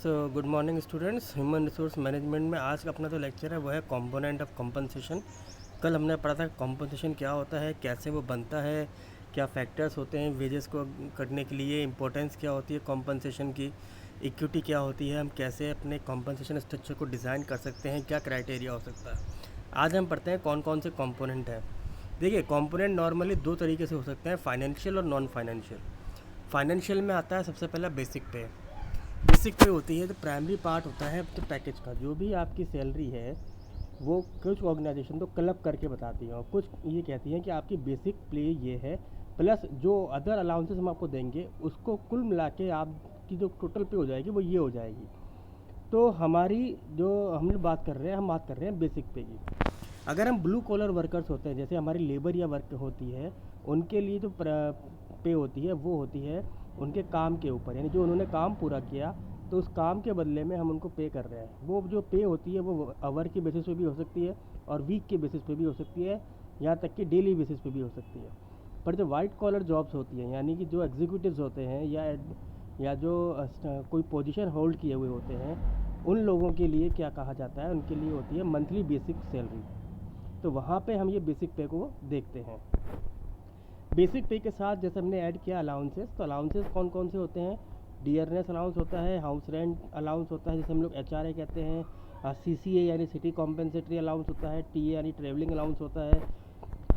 So good morning students. Human resource management में आज का अपना जो लेक्चर है वो है कंपोनेंट ऑफ कंपनसेशन। कल हमने पढ़ा था कंपनसेशन क्या होता है, कैसे वो बनता है, क्या फैक्टर्स होते हैं वेजेस को करने के लिए, इंपॉर्टेंस क्या होती है कंपनसेशन की, इक्विटी क्या होती है, हम कैसे अपने कंपनसेशन स्ट्रक्चर को डिज़ाइन कर सकते हैं, क्या क्राइटेरिया हो सकता है। आज हम पढ़ते हैं कौन कौन से कंपोनेंट हैं। देखिए कंपोनेंट नॉर्मली दो तरीके से हो सकते हैं, फाइनेंशियल और नॉन फाइनेंशियल। फाइनेंशियल में आता है सबसे पहला बेसिक पे। बेसिक पे होती है तो प्राइमरी पार्ट होता है तो पैकेज का, जो भी आपकी सैलरी है वो कुछ ऑर्गेनाइजेशन तो क्लब करके बताती हैं और कुछ ये कहती हैं कि आपकी बेसिक पे ये है, प्लस जो अदर अलाउंसेस हम आपको देंगे उसको कुल मिला के आपकी जो टोटल पे हो जाएगी वो ये हो जाएगी। तो हमारी जो हम लोग बात कर रहे हैं, हम बात कर रहे हैं बेसिक पे की। अगर हम ब्लू कॉलर वर्कर्स होते हैं, जैसे हमारी लेबर या वर्क होती है, उनके लिए जो पे होती है वो होती है उनके काम के ऊपर, यानी जो उन्होंने काम पूरा किया तो उस काम के बदले में हम उनको पे कर रहे हैं। वो जो पे होती है वो आवर की बेसिस पे भी हो सकती है और वीक के बेसिस पे भी हो सकती है, यहाँ तक कि डेली बेसिस पे भी हो सकती है। पर जो वाइट कॉलर जॉब्स होती हैं, यानी कि जो एग्जीक्यूटिव्स होते हैं या जो कोई पोजीशन होल्ड किए हुए होते हैं, उन लोगों के लिए क्या कहा जाता है, उनके लिए होती है मंथली बेसिक सैलरी। तो वहाँ पे हम ये बेसिक पे को देखते हैं। बेसिक पे के साथ जैसे हमने ऐड किया अलाउंसेस, तो अलाउंसेस कौन कौन से होते हैं? डियरनेस अलाउंस होता है, हाउस रेंट अलाउंस होता है जिसे हम लोग एचआरए कहते हैं, सीसीए यानी सिटी कॉम्पेंसेटरी अलाउंस होता है, टीए यानी ट्रेवलिंग अलाउंस होता है।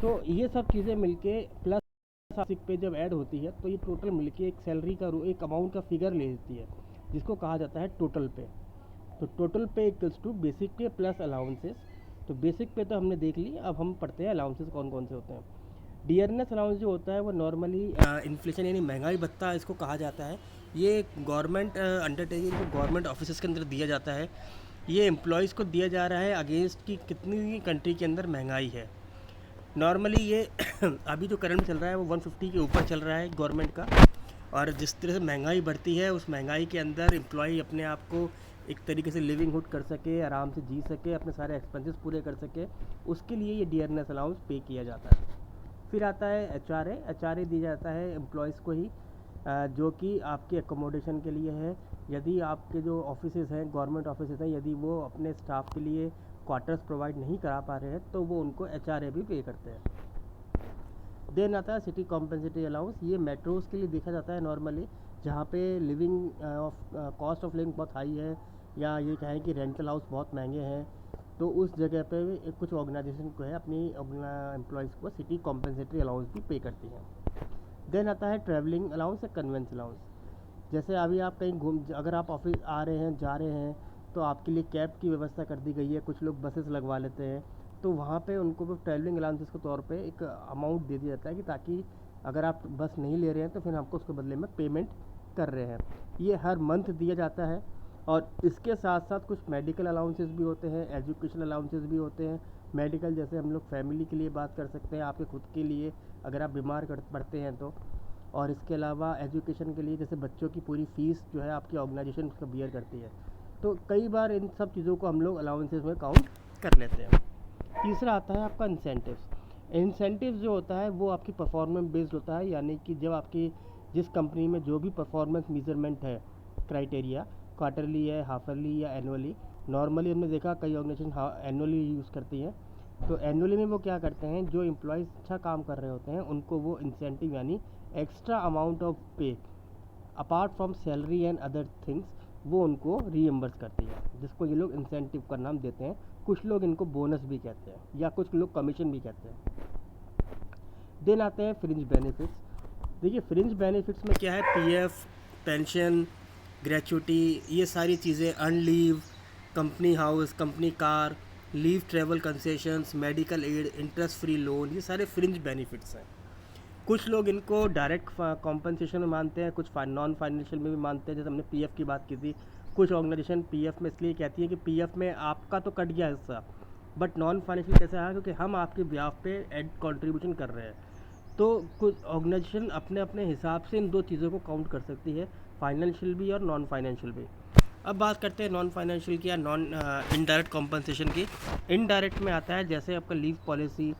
तो ये सब चीज़ें मिलके प्लस बेसिक पे जब ऐड होती है तो ये टोटल मिलके एक सैलरी का एक अमाउंट का फिगर ले लेती है जिसको कहा जाता है टोटल पे। तो टोटल पे इक्वल्स टू बेसिक पे प्लस अलाउंसेस। तो बेसिक पे तो हमने देख ली, अब हम पढ़ते हैं अलाउंसेस कौन कौन से होते हैं। डियरनेस अलाउंस जो होता है वो नॉर्मली इन्फ्लेशन यानी महंगाई भत्ता इसको कहा जाता है। ये गवर्नमेंट अंडरटेकिंग को गवर्नमेंट ऑफिस के अंदर दिया जाता है। ये एम्प्लॉयज़ को दिया जा रहा है अगेंस्ट की कितनी कंट्री के अंदर महंगाई है। नॉर्मली ये अभी जो करंट चल रहा है वो 150 के ऊपर चल रहा है गवर्नमेंट का। और जिस तरह से महंगाई बढ़ती है उस महंगाई के अंदर एम्प्लॉय अपने आप को एक तरीके से लिविंगहुड कर सके, आराम से जी सके, अपने सारे एक्सपेंसेस पूरे कर सके, उसके लिए ये डियरनेस अलाउंस पे किया जाता है। फिर आता है एचआरए दिया जाता है एम्प्लॉयज़ को ही, जो कि आपके एकोमोडेशन के लिए है। यदि आपके जो ऑफिसेज़ हैं, गवर्नमेंट ऑफिसेज़ हैं, यदि वो अपने स्टाफ के लिए क्वार्टर्स प्रोवाइड नहीं करा पा रहे हैं तो वो उनको एचआरए भी पे करते हैं। देन आता है सिटी कॉम्पेंसेटरी अलाउंस। ये मेट्रोज़ के लिए देखा जाता है नॉर्मली, जहाँ पे लिविंग कॉस्ट ऑफ लिविंग बहुत हाई है, या ये कहें कि रेंटल हाउस बहुत महंगे हैं, तो उस जगह पे कुछ ऑर्गेनाइजेशन को है अपनी एम्प्लॉयज़ को सिटी कॉम्पेंसेटरी अलाउंस भी पे करती हैं। देन आता है ट्रैवलिंग अलाउंस या कन्वेंस अलाउंस। जैसे अभी आप कहीं अगर आप ऑफिस आ रहे हैं, जा रहे हैं, तो आपके लिए कैब की व्यवस्था कर दी गई है, कुछ लोग बसेस लगवा लेते हैं, तो वहाँ पे उनको भी ट्रैवलिंग अलाउंसेस के तौर पे एक अमाउंट दे दिया जाता है कि ताकि अगर आप बस नहीं ले रहे हैं तो फिर आपको उसके बदले में पेमेंट कर रहे हैं। ये हर मंथ दिया जाता है। और इसके साथ साथ कुछ मेडिकल अलाउंसेस भी होते हैं, एजुकेशन अलाउंसेस भी होते हैं। मेडिकल जैसे हम लोग फैमिली के लिए बात कर सकते हैं, आपके खुद के लिए अगर आप बीमार पड़ते हैं तो। और इसके अलावा एजुकेशन के लिए जैसे बच्चों की पूरी फ़ीस जो है आपकी ऑर्गेनाइजेशन उसका बियर करती है। तो कई बार इन सब चीज़ों को हम लोग अलाउंसेस में काउंट कर लेते हैं। तीसरा आता है आपका इंसेंटिव्स। इंसेंटिव्स जो होता है वो आपकी परफॉर्मेंस बेस्ड होता है, यानी कि जब आपकी जिस कंपनी में जो भी परफॉर्मेंस मेजरमेंट है, क्राइटेरिया क्वार्टरली है, हाफरली या एनुअली। नॉर्मली हमने देखा कई ऑर्गेनाइजेशन एनुअली यूज़ करती हैं। तो एनुअली में वो क्या करते हैं, जो एम्प्लॉयज़ अच्छा काम कर रहे होते हैं उनको वो इंसेंटिव यानी एक्स्ट्रा अमाउंट ऑफ पे apart from salary and other things वो उनको रीएम्बर्स करती है, जिसको ये लोग इंसेंटिव का नाम देते हैं। कुछ लोग इनको बोनस भी कहते हैं या कुछ लोग कमीशन भी कहते हैं। देन आते हैं फ्रिंज बेनिफिट्स। देखिए फ्रिंज बेनिफिट्स में क्या है, पीएफ, पेंशन, ग्रेचुटी, ये सारी चीज़ें, earn leave, company house, company car, leave, travel concessions, medical aid, interest free loan, ये सारे फ्रिंज बेनिफिट्स हैं। कुछ लोग इनको डायरेक्ट कॉम्पनसेशन में मानते हैं, कुछ नॉन फाइनेंशियल में भी मानते हैं। जैसे हमने पीएफ की बात की थी, कुछ ऑर्गेनाइजेशन पीएफ में इसलिए कहती है कि पीएफ में आपका तो कट गया हिस्सा, बट नॉन फाइनेंशियल कैसा है क्योंकि हम आपके ब्याह पे एड कंट्रीब्यूशन कर रहे हैं। तो कुछ ऑर्गेनाइजेशन अपने अपने हिसाब से इन दो चीज़ों को काउंट कर सकती है, फाइनेंशियल भी और नॉन फाइनेंशियल भी। अब बात करते हैं नॉन फाइनेंशियल की या नॉन इनडायरेक्ट कॉम्पनसेशन की। इनडायरेक्ट में आता है जैसे आपका लीव पॉलिसी,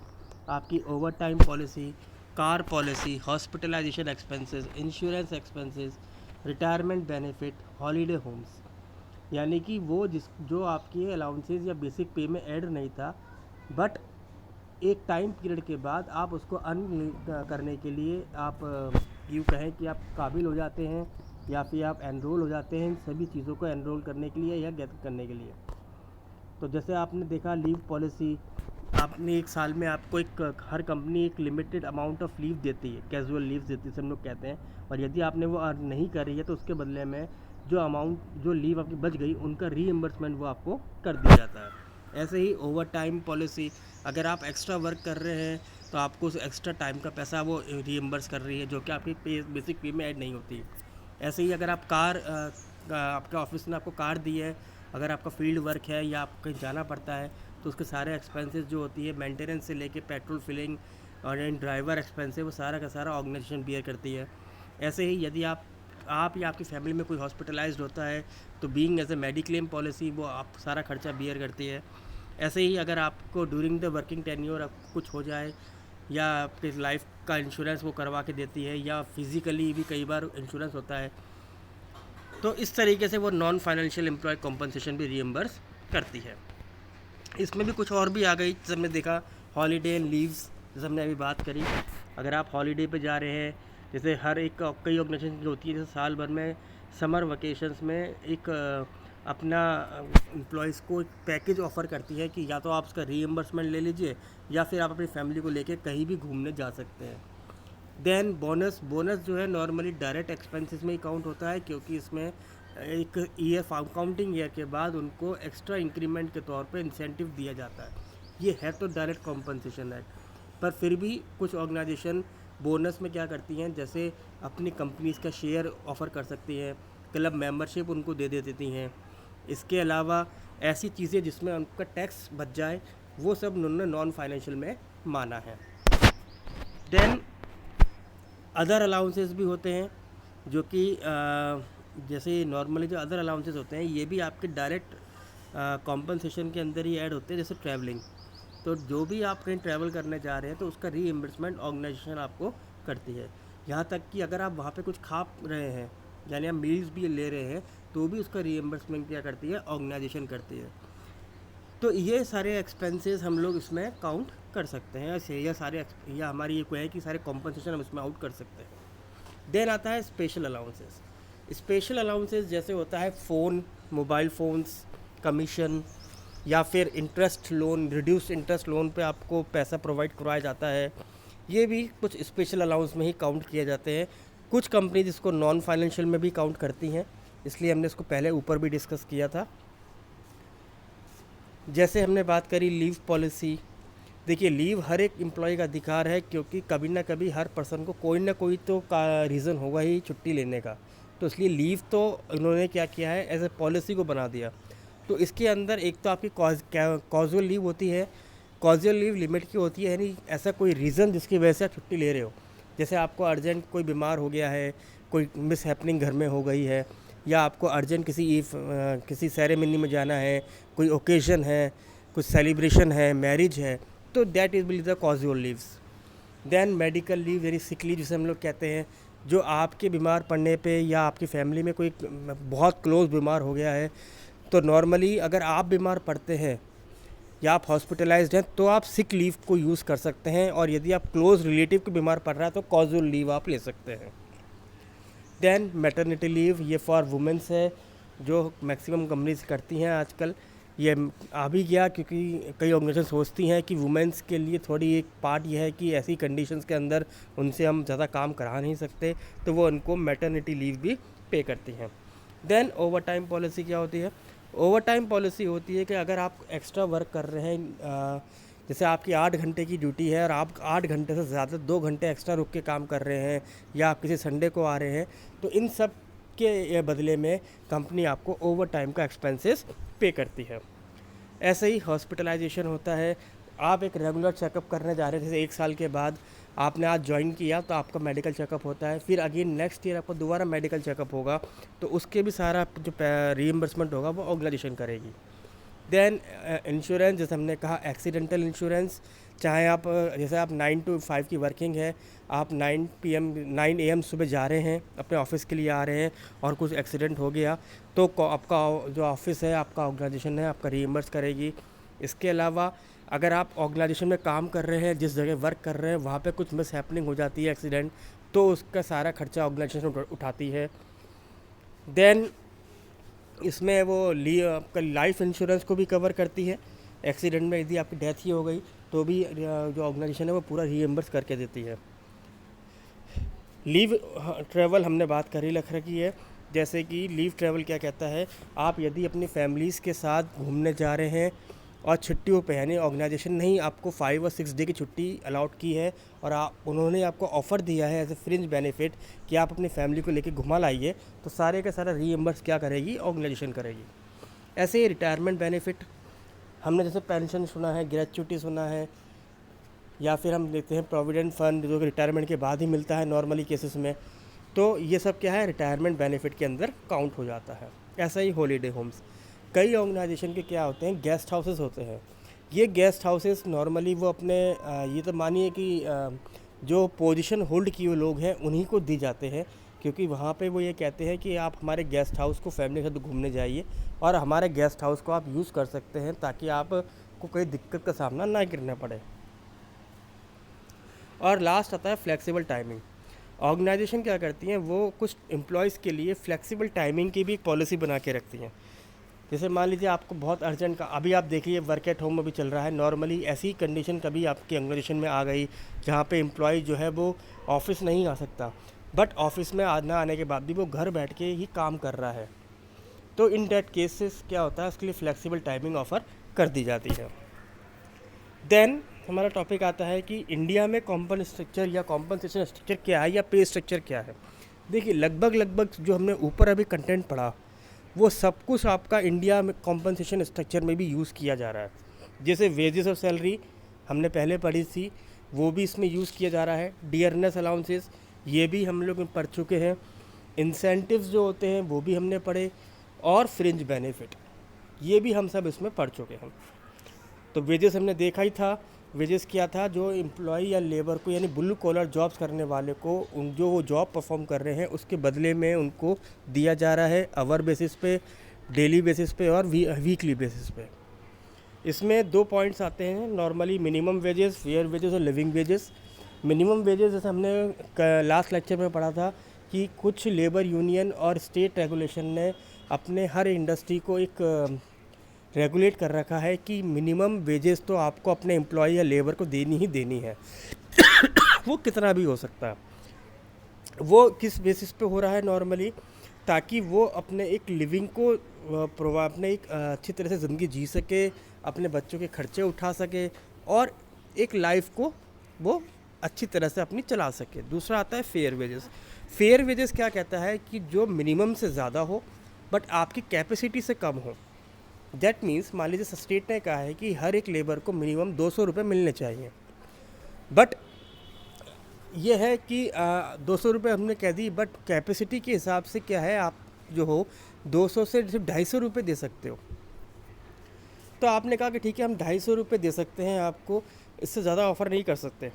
आपकी overtime policy, car policy, hospitalisation expenses, insurance expenses, retirement benefit, holiday homes. यानी कि वो जो आपके अलाउंसेस या बेसिक पे में ऐड नहीं था, बट एक टाइम पीरियड के बाद आप उसको अर्न करने के लिए आप यूँ कहें कि आप काबिल हो जाते हैं, या फिर आप एनरोल हो जाते हैं इन सभी चीज़ों को एनरोल करने के लिए या गैदर करने के लिए। तो जैसे आपने देखा लीव पॉलिसी, आपने एक साल में आपको एक हर कंपनी एक लिमिटेड अमाउंट ऑफ लीव देती है, कैजुअल लीव देती है, सब लोग कहते हैं। और यदि आपने वो अर्न नहीं करी है तो उसके बदले में जो लीव आपकी बच गई उनका रीइंबर्समेंट वो आपको कर दिया जाता है। ऐसे ही ओवर टाइम पॉलिसी, अगर आप एक्स्ट्रा वर्क कर रहे हैं तो आपको उस एक्स्ट्रा टाइम का पैसा वो रीइंबर्स कर रही है, जो कि आपकी बेसिक पे में ऐड नहीं होती। ऐसे ही अगर आप आपके ऑफिस ने आपको कार दी है, अगर आपका फील्ड वर्क है या आपको कहीं जाना पड़ता है, तो उसके सारे एक्सपेंसेस जो होती है मेंटेनेंस से लेके पेट्रोल फिलिंग और ड्राइवर एक्सपेंसेस, वो सारा का सारा ऑर्गेनाइजेशन बियर करती है। ऐसे ही यदि आप या आपकी फैमिली में कोई हॉस्पिटलाइज्ड होता है तो being as a mediclaim policy वो आप सारा खर्चा बियर करती है। ऐसे ही अगर आपको ड्यूरिंग द वर्किंग टेन्योर कुछ हो जाए, या आपके लाइफ का इंश्योरेंस वो करवा के देती है, या फिज़िकली भी कई बार इंश्योरेंस होता है, तो इस तरीके से वो नॉन फाइनेंशियल एम्प्लॉय कॉम्पनसेशन भी रीइंबर्स करती है। इसमें भी कुछ और भी आ गई, जैसे हमने देखा हॉलीडे एंड लीव्स, जैसे हमने अभी बात करी। अगर आप हॉलीडे पे जा रहे हैं, जैसे हर एक कई ऑर्गेनाइजेशन की होती है, जैसे साल भर में समर वेकेशंस में एक अपना एम्प्लॉयज़ को एक पैकेज ऑफ़र करती है कि या तो आप उसका रीइंबर्समेंट ले लीजिए, या फिर आप अपनी फैमिली को लेके कहीं भी घूमने जा सकते हैं। देन बोनस जो है नॉर्मली डायरेक्ट एक्सपेंसेस में ही काउंट होता है, क्योंकि इसमें एक ईयर काउंटिंग ईयर के बाद उनको एक्स्ट्रा इंक्रीमेंट के तौर पे इंसेंटिव दिया जाता है। ये है तो डायरेक्ट कॉम्पनसेशन है, पर फिर भी कुछ ऑर्गेनाइजेशन बोनस में क्या करती हैं, जैसे अपनी कंपनीज़ का शेयर ऑफ़र कर सकती हैं, क्लब मेंबरशिप उनको दे देती हैं। इसके अलावा ऐसी चीज़ें जिसमें उनका टैक्स बच जाए, वो सब उन्होंने नॉन फाइनेंशियल में माना है। देन अदर अलाउंसेस भी होते हैं, जो कि जैसे नॉर्मली जो अदर अलाउंसेस होते हैं ये भी आपके डायरेक्ट कॉम्पनसेशन के अंदर ही ऐड होते हैं। जैसे ट्रैवलिंग, तो जो भी आप कहीं ट्रैवल करने जा रहे हैं तो उसका रीइंबर्समेंट ऑर्गेनाइजेशन आपको करती है। यहाँ तक कि अगर आप वहाँ पे कुछ खा रहे हैं, यानी आप मील्स भी ले रहे हैं, तो भी उसका रीइंबर्समेंट क्या करती है, ऑर्गेनाइजेशन करती है। तो ये सारे एक्सपेंसेस हम लोग इसमें काउंट कर सकते हैं, या हमारी ये कोई है कि सारे कॉम्पनसेशन हम इसमें आउट कर सकते हैं। देन आता है स्पेशल अलाउंसेस। स्पेशल अलाउंसेस जैसे होता है मोबाइल फ़ोन्स, कमीशन, या फिर interest loan, reduce interest loan पे आपको पैसा प्रोवाइड करवाया जाता है। ये भी कुछ स्पेशल अलाउंस में ही काउंट किए जाते हैं। कुछ कंपनीज इसको नॉन फाइनेंशियल में भी काउंट करती हैं, इसलिए हमने इसको पहले ऊपर भी डिस्कस किया था। जैसे हमने बात करी लीव पॉलिसी, देखिए लीव हर एक एम्प्लॉय का अधिकार है, क्योंकि कभी ना कभी हर पर्सन को कोई ना कोई तो का रीज़न होगा ही छुट्टी लेने का। तो इसलिए लीव तो इन्होंने क्या किया है, एज ए पॉलिसी को बना दिया। तो इसके अंदर एक तो आपकी कॉजुअल लीव होती है। कॉजुअल लीव लिमिट की होती है, यानी ऐसा कोई रीज़न जिसकी वजह से आप छुट्टी ले रहे हो। जैसे आपको अर्जेंट कोई बीमार हो गया है, कोई मिस हैपनिंग घर में हो गई है, या आपको अर्जेंट किसी सेरेमनी में जाना है, कोई ओकेज़न है, कुछ सेलिब्रेशन है, मैरिज है, तो that is will the casual leaves. Then medical leave, यानी सिक लीव जिसे हम लोग कहते हैं, जो आपके बीमार पड़ने पे या आपकी फैमिली में कोई बहुत क्लोज बीमार हो गया है, तो नॉर्मली अगर आप बीमार पड़ते हैं या आप हॉस्पिटलाइज्ड हैं तो आप सिक लीव को यूज़ कर सकते हैं, और यदि आप क्लोज रिलेटिव को बीमार पड़ रहा है तो कॉजुअल लीव आप ले सकते हैं। देन मैटरनिटी लीव, ये फॉर वुमेंस है, जो मैक्सिमम कंपनीज करती हैं आजकल। ये आ भी गया क्योंकि कई ऑर्गेनाइजेशन सोचती हैं कि वुमेंस के लिए थोड़ी एक पार्ट ये है कि ऐसी कंडीशंस के अंदर उनसे हम ज़्यादा काम करा नहीं सकते, तो वो उनको मैटरनिटी लीव भी पे करती हैं। देन ओवर टाइम पॉलिसी क्या होती है? ओवर टाइम पॉलिसी होती है कि अगर आप एक्स्ट्रा वर्क कर रहे हैं, जैसे आपकी 8 घंटे की ड्यूटी है और आप 8 घंटे से ज़्यादा 2 घंटे एक्स्ट्रा रुक के काम कर रहे हैं, या आप किसी संडे को आ रहे हैं, तो इन सब के बदले में कंपनी आपको ओवर टाइम का एक्सपेंसेस पे करती है। ऐसे ही हॉस्पिटलाइजेशन होता है। आप एक रेगुलर चेकअप करने जा रहे हैं, जैसे 1 साल के बाद आपने आज ज्वाइन किया तो आपका मेडिकल चेकअप होता है, फिर अगेन नेक्स्ट ईयर आपको दोबारा मेडिकल चेकअप होगा, तो उसके भी सारा जो रीइंबर्समेंट होगा वो ऑर्गेनाइजेशन करेगी। देन इंश्योरेंस, जैसे हमने कहा एक्सीडेंटल इंश्योरेंस, चाहे आप जैसे आप 9 to 5 की वर्किंग है, आप 9 AM सुबह जा रहे हैं, अपने ऑफिस के लिए आ रहे हैं और कुछ एक्सीडेंट हो गया तो आपका जो ऑफिस है, आपका ऑर्गेनाइजेशन है, आपका रीइंबर्स करेगी। इसके अलावा अगर आप ऑर्गेनाइजेशन में काम कर रहे हैं, जिस जगह वर्क कर रहे हैं, वहाँ पे कुछ मिस हैपनिंग हो जाती है, एक्सीडेंट, तो उसका सारा खर्चा ऑर्गेनाइजेशन उठाती है। देन इसमें वो आपका लाइफ इंश्योरेंस को भी कवर करती है। एक्सीडेंट में यदि आपकी डेथ ही हो गई तो भी जो ऑर्गेनाइजेशन है वो पूरा रीइंबर्स करके देती है। लीव ट्रैवल हमने बात कर ही रख रखी है। जैसे कि लीव ट्रैवल क्या कहता है, आप यदि अपनी फैमिलीज़ के साथ घूमने जा रहे हैं और छुट्टियों पे, यानी ऑर्गेनाइजेशन ने ही आपको 5 और 6 डे की छुट्टी अलाउट की है और उन्होंने आपको ऑफ़र दिया है एज ए फ्रिंज बेनिफिट कि आप अपनी फैमिली को लेके घुमा लाइए, तो सारे का सारा रीइंबर्स क्या करेगी, ऑर्गेनाइजेशन करेगी। ऐसे ही रिटायरमेंट बेनिफिट, हमने जैसे पेंशन सुना है, ग्रेच्युटी सुना है, या फिर हम देखते हैं प्रोविडेंट फंड जो कि रिटायरमेंट के बाद ही मिलता है नॉर्मली केसेस में, तो ये सब क्या है, रिटायरमेंट बेनिफिट के अंदर काउंट हो जाता है। ऐसा ही हॉलीडे होम्स, कई ऑर्गेनाइजेशन के क्या होते हैं, गेस्ट हाउसेस होते हैं। ये गेस्ट हाउसेस नॉर्मली वो अपने ये तो मानिए कि जो पोजीशन होल्ड किए हुए लोग हैं उन्हीं को दी जाते हैं, क्योंकि वहाँ पे वो ये कहते हैं कि आप हमारे गेस्ट हाउस को फैमिली के साथ घूमने जाइए और हमारे गेस्ट हाउस को आप यूज़ कर सकते हैं ताकि आपको कोई दिक्कत का सामना ना करना पड़े। और लास्ट आता है फ्लेक्सिबल टाइमिंग। ऑर्गेनाइजेशन क्या करती हैं, वो कुछ एम्प्लॉयज़ के लिए फ्लेक्सिबल टाइमिंग की भी एक पॉलिसी बना के रखती हैं। जैसे मान लीजिए आपको बहुत अर्जेंट का, अभी आप देखिए वर्क एट होम अभी चल रहा है, नॉर्मली ऐसी कंडीशन कभी आपकी ऑर्गेनाइजेशन में आ गई जहाँ पे एम्प्लॉय जो है वो ऑफिस नहीं आ सकता, बट ऑफिस में ना आने के बाद भी वो घर बैठ के ही काम कर रहा है, तो इन डेट केसेस क्या होता है, उसके लिए फ्लेक्सिबल टाइमिंग ऑफ़र कर दी जाती है। देन हमारा टॉपिक आता है कि इंडिया में कॉम्पनसेशन स्ट्रक्चर क्या है या पे स्ट्रक्चर क्या है। देखिए लगभग जो हमने ऊपर अभी कंटेंट पढ़ा वो सब कुछ आपका इंडिया में कॉम्पनसेशन स्ट्रक्चर में भी यूज़ किया जा रहा है। जैसे वेजेस और सैलरी हमने पहले पढ़ी थी, वो भी इसमें यूज़ किया जा रहा है। डियरनेस अलाउंसेस ये भी हम लोग पढ़ चुके हैं। इंसेंटिव्स जो होते हैं वो भी हमने पढ़े, और फ्रिंज बेनिफिट ये भी हम सब इसमें पढ़ चुके हैं। तो वेजेस हमने देखा ही था, वेजेस क्या था, जो एम्प्लॉय या लेबर को, यानी ब्लू कॉलर जॉब्स करने वाले को, जो वो जॉब परफॉर्म कर रहे हैं उसके बदले में उनको दिया जा रहा है आवर बेसिस पे, डेली बेसिस पे और वीकली बेसिस पे। इसमें 2 पॉइंट्स आते हैं normally, minimum wages, fair wages और लिविंग वेजेस। मिनिमम वेजेस जैसे हमने लास्ट लेक्चर में पढ़ा था कि कुछ लेबर यूनियन और स्टेट रेगुलेशन ने अपने हर इंडस्ट्री को एक रेगुलेट कर रखा है कि मिनिमम वेजेस तो आपको अपने एम्प्लॉय या लेबर को देनी ही देनी है वो कितना भी हो सकता है। वो किस बेसिस पे हो रहा है नॉर्मली, ताकि वो अपने एक लिविंग को अपने एक अच्छी तरह से ज़िंदगी जी सके, अपने बच्चों के खर्चे उठा सके और एक लाइफ को वो अच्छी तरह से अपनी चला सके। दूसरा आता है फेयर वेजेस। फेयर वेजेस क्या कहता है कि जो मिनिमम से ज़्यादा हो बट आपकी कैपेसिटी से कम हो। दैट मीन्स मान लीजिए स्टेट ने कहा है कि हर एक लेबर को मिनिमम 200 रुपये मिलने चाहिए, बट ये है कि 200 रुपये हमने कह दी, बट कैपेसिटी के हिसाब से क्या है, आप जो हो 200 से सिर्फ 250 रुपये दे सकते हो। तो आपने कहा कि ठीक है हम 250 रुपये दे सकते हैं आपको, इससे ज़्यादा ऑफ़र नहीं कर सकते।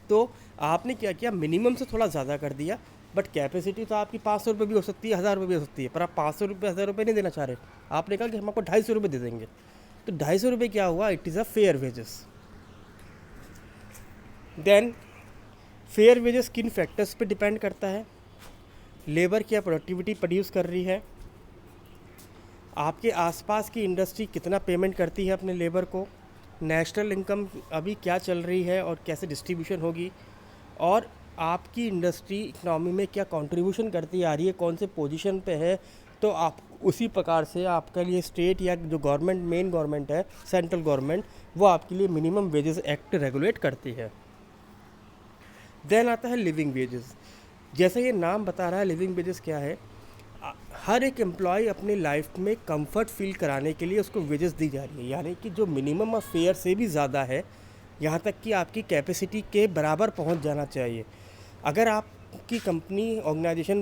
तो आपने क्या किया, मिनिमम से थोड़ा ज़्यादा कर दिया, बट कैपेसिटी तो आपकी 500 रुपये भी हो सकती है, 1000 रुपये भी हो सकती है, पर आप 500 रुपये 1000 रुपये नहीं देना चाह रहे। आपने कहा कि हम आपको 250 रुपये दे देंगे। तो 250 रुपये क्या हुआ, it is a fair wages. Then fair wages किन फैक्टर्स पे डिपेंड करता है, लेबर क्या प्रोडक्टिविटी प्रोड्यूस कर रही है, आपके आसपास की इंडस्ट्री कितना पेमेंट करती है अपने लेबर को, नेशनल इनकम अभी क्या चल रही है और कैसे डिस्ट्रीब्यूशन होगी, और आपकी इंडस्ट्री इकनॉमी में क्या कंट्रीब्यूशन करती आ रही है, कौन से पोजीशन पे है। तो आप उसी प्रकार से आपके लिए स्टेट या जो गवर्नमेंट, मेन गवर्नमेंट है, सेंट्रल गवर्नमेंट, वो आपके लिए मिनिमम वेजेस एक्ट रेगुलेट करती है। देन आता है लिविंग वेजेस। जैसे ये नाम बता रहा है, लिविंग वेजेस क्या है, हर एक एम्प्लॉय अपनी लाइफ में कंफर्ट फील कराने के लिए उसको वेजेस दी जा रही है, यानी कि जो मिनिमम ऑफ फेयर से भी ज़्यादा है, यहाँ तक कि आपकी कैपेसिटी के बराबर पहुँच जाना चाहिए। अगर आप आपकी कंपनी ऑर्गेनाइजेशन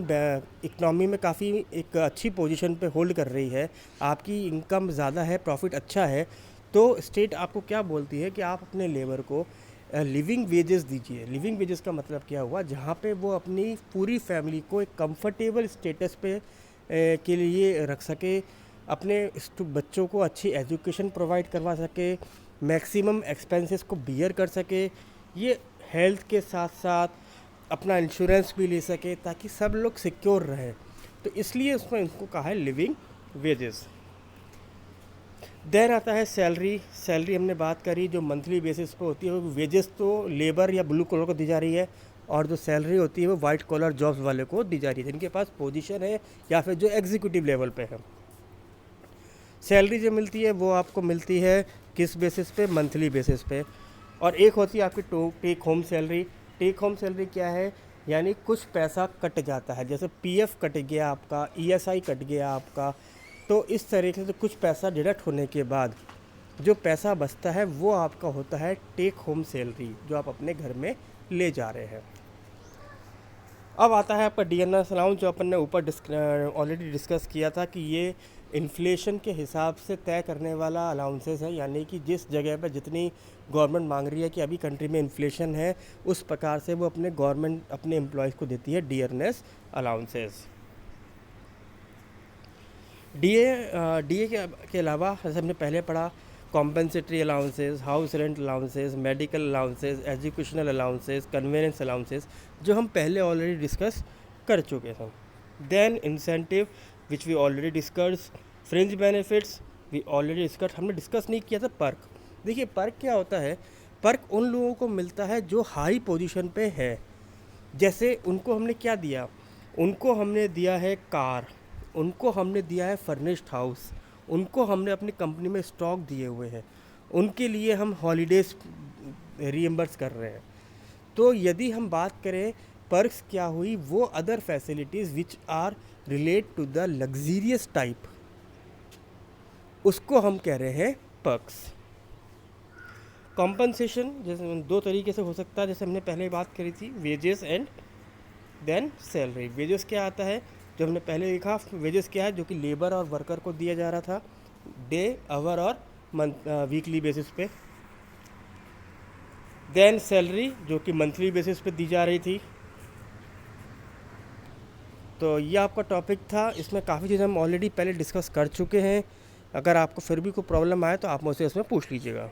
इकनॉमी में काफ़ी एक अच्छी पोजीशन पे होल्ड कर रही है, आपकी इनकम ज़्यादा है, प्रॉफिट अच्छा है, तो स्टेट आपको क्या बोलती है कि आप अपने लेबर को लिविंग वेजेस दीजिए। लिविंग वेजेस का मतलब क्या हुआ, जहाँ पे वो अपनी पूरी फैमिली को एक कंफर्टेबल स्टेटस पे के लिए रख सके, अपने बच्चों को अच्छी एजुकेशन प्रोवाइड करवा सके, मैक्सिमम एक्सपेंसेस को बियर कर सके, ये हेल्थ के साथ साथ अपना इंश्योरेंस भी ले सके, ताकि सब लोग सिक्योर रहें। तो इसलिए उसमें इनको कहा है लिविंग वेजेस। देन आता है सैलरी। सैलरी हमने बात करी जो मंथली बेसिस पे होती है, वो वेजेस तो लेबर या ब्लू कॉलर को दी जा रही है, और जो सैलरी होती है वो वाइट कॉलर जॉब्स वाले को दी जा रही है, जिनके पास पोजीशन है या फिर जो एग्जीक्यूटिव लेवल पे है। सैलरी जो मिलती है वो आपको मिलती है किस बेसिस पे, मंथली बेसिस पे। और एक होती है आपकी take home salary. Take home salary क्या है, यानी कुछ पैसा कट जाता है, जैसे पीएफ कट गया आपका, ईएसआई कट गया आपका, तो इस तरीके से कुछ पैसा डिडक्ट होने के बाद जो पैसा बचता है वो आपका होता है टेक होम सैलरी, जो आप अपने घर में ले जा रहे हैं। अब आता है आपका डीएनएस अलाउंस, जो अपन ने ऊपर ऑलरेडी डिस्कस किया था कि ये इन्फ्लेशन के हिसाब से तय करने वाला अलाउंसेस है, यानी कि जिस जगह पर जितनी गवर्नमेंट मांग रही है कि अभी कंट्री में इन्फ्लेशन है, उस प्रकार से वो अपने गवर्नमेंट अपने एम्प्लॉयज़ को देती है डीएनएस अलाउंसेस। डीए के अलावा जैसे हमने पहले पढ़ा, compensatory allowances, house rent allowances, medical allowances, educational allowances, convenience allowances, जो हम पहले ऑलरेडी डिस्कस कर चुके हैं। Then incentive which we already discuss, fringe benefits we already discuss, हमने डिस्कस नहीं किया था पर्क। देखिए पर्क क्या होता है, पर्क उन लोगों को मिलता है जो हाई पोजीशन पे है। जैसे उनको हमने क्या दिया, उनको हमने दिया है कार, उनको हमने दिया है फर्निश्ड हाउस, उनको हमने अपनी कंपनी में स्टॉक दिए हुए हैं, उनके लिए हम हॉलीडेज रीइंबर्स कर रहे हैं। तो यदि हम बात करें पर्क्स क्या हुई, वो other facilities which are relate to the luxurious type, उसको हम कह रहे हैं पर्क्स। कॉम्पनसेशन जैसे दो तरीके से हो सकता है, जैसे हमने पहले बात करी थी, wages and then salary. Wages क्या आता है, जो हमने पहले देखा, वेजेस क्या है, जो कि लेबर और वर्कर को दिया जा रहा था डे, आवर और मंथ वीकली बेसिस पे। देन सैलरी जो कि मंथली बेसिस पे दी जा रही थी। तो ये आपका टॉपिक था, इसमें काफ़ी चीज़ें हम ऑलरेडी पहले डिस्कस कर चुके हैं। अगर आपको फिर भी कोई प्रॉब्लम आए तो आप मुझसे इसमें पूछ लीजिएगा।